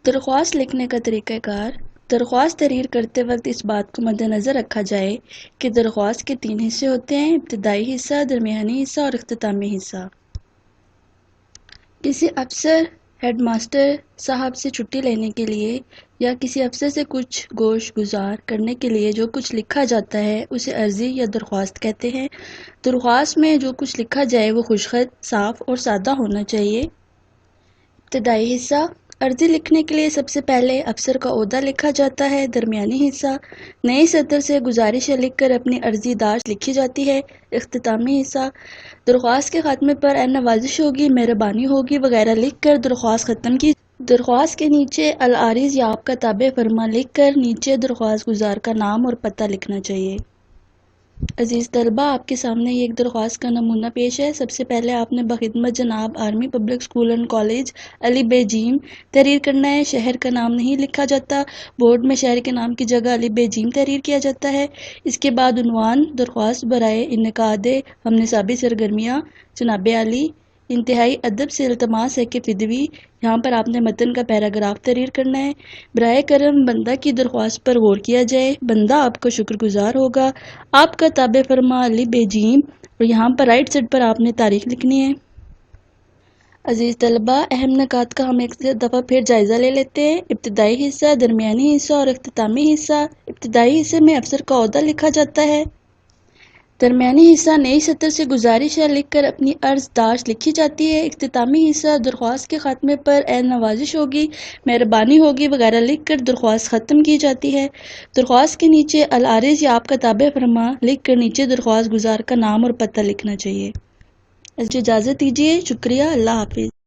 درخواست لکھنے کا طریقہ کار۔ درخواست تحریر کرتے وقت اس بات کو مد نظر رکھا جائے کہ درخواست کے 3 حصے ہوتے ہیں: ابتدائی حصہ، درمیانی حصہ اور اختتامی حصہ۔ کسی افسر، ہیڈ ماسٹر صاحب سے چھٹی لینے کے لیے یا کسی افسر سے کچھ گوش گزار کرنے کے لیے جو کچھ لکھا جاتا ہے اسے عرضی یا درخواست کہتے ہیں۔ درخواست میں جو کچھ لکھا جائے وہ خوشخط، صاف اور سادہ ہونا چاہیے۔ ابتدائی حصہ۔ عرضی لکھنے کے لیے سب سے پہلے افسر کا عہدہ لکھا جاتا ہے۔ درمیانی حصہ۔ نئے سطر سے گزارشیں لکھ کر اپنی عرضی داشت لکھی جاتی ہے۔ اختتامی حصہ۔ درخواست کے خاتمے پر "اے نوازش ہوگی، مہربانی ہوگی" وغیرہ لکھ کر درخواست ختم کی۔ درخواست کے نیچے "العارض" یا "آپ کا تابع فرما" لکھ کر نیچے درخواست گزار کا نام اور پتہ لکھنا چاہیے۔ عزیز طلبہ، آپ کے سامنے یہ ایک درخواست کا نمونہ پیش ہے۔ سب سے پہلے آپ نے بخدمت جناب army public school and college Ali بے جیم تحریر کرنا ہے۔ شہر کا نام نہیں لکھا جاتا، بورڈ میں شہر کے نام کی جگہ علی بے جیم تحریر کیا جاتا ہے۔ اس کے بعد عنوان: درخواست برائے انعقاد ہم نصابی سرگرمیاں جناب عالی، انتہائی ادب سے التماس ہے کہ فدوی۔ یہاں پر آپ نے متن کا پیراگراف تحریر کرنا ہے۔ براہ کرم بندہ کی درخواست پر غور کیا جائے، بندہ آپ کا شکر گزار ہوگا۔ آپ کا تابع فرما علی بے جیم، اور یہاں پر رائٹ سائڈ پر آپ نے تاریخ لکھنی ہے۔ عزیز طلبہ، اہم نکات کا ہم ایک دفعہ پھر جائزہ لے لیتے ہیں۔ ابتدائی حصہ، درمیانی حصہ اور اختتامی حصہ۔ ابتدائی حصے میں افسر کا عہدہ لکھا جاتا ہے۔ درمیانی حصہ نئی سطر سے گزارشیں لکھ کر اپنی عرض داشت لکھی جاتی ہے۔ اختتامی حصہ درخواست کے خاتمے پر "اے نوازش ہوگی، مہربانی ہوگی" وغیرہ لکھ کر درخواست ختم کی جاتی ہے۔ درخواست کے نیچے "العارض" یا "آپ کا تابع فرما" لکھ کر نیچے درخواست گزار کا نام اور پتہ لکھنا چاہیے۔ اجازت دیجیے، شکریہ، اللہ حافظ۔